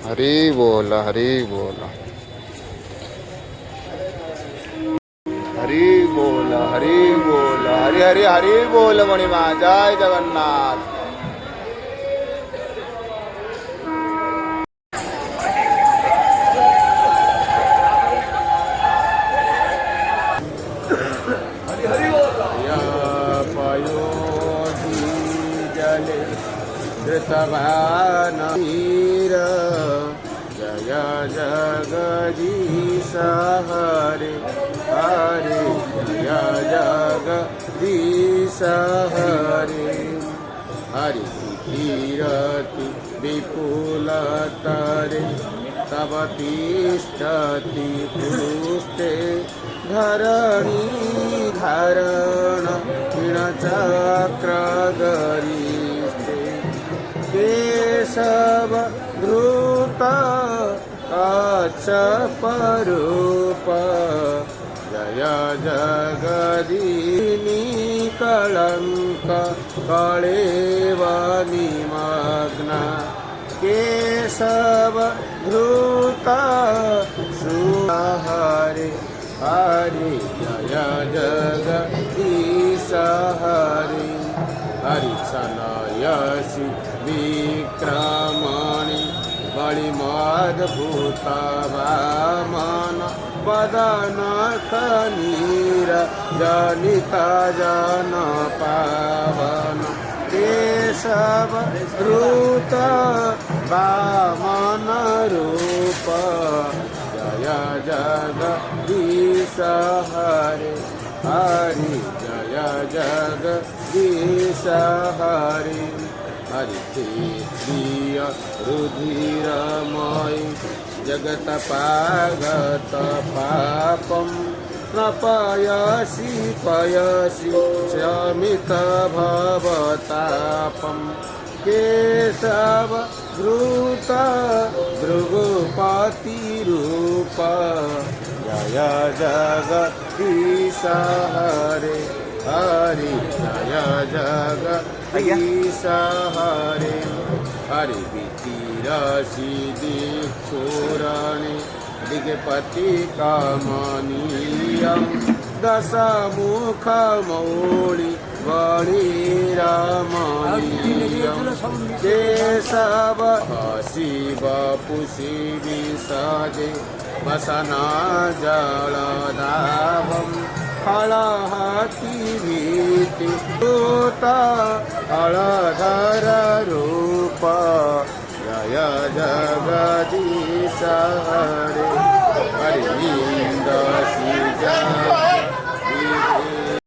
हरी बोल हरी बोल हरी बोल हरी बोल हरी हरी हरी बोल मणिमा जय जगन्नाथ। जले धृतवानीर जय जगदीश हरे हरे जय जगदीश हरे हरि कीरति विपुलतरे तव तिष्ठति पुष्टे धरणी धारण चक्रगरिष्ठे केशव धृत कच्छपरूप जय जगदीनी कलंक कलेव निमग्ना केशव धृत सुहरे हरे जय जगदीश हरे हरि सनयसि विक्रमणि बलिमद्भुत वामन वदन कनीर जनित जन पावन केशव धृत वामन रूप जय जगदीश हरे हरि जय जगदीश हरे हरि प्रिय रुधिरमय जगत्पागत पापं प्रपयसि पयसि शमित भवतापं केशव धृत भृगुपतिरूप जय जगदीश हरे हरि जय जगदीश हरे हरि वितिरसि दिक्षुरणे दिग्पति कमनीयं दशमुखमौळि वणिरमणीयं केशव शिव पुषि विसजे वसना जलदाभं हलहति भीति सूत हलधर रूप जय जगदीश हरे हरि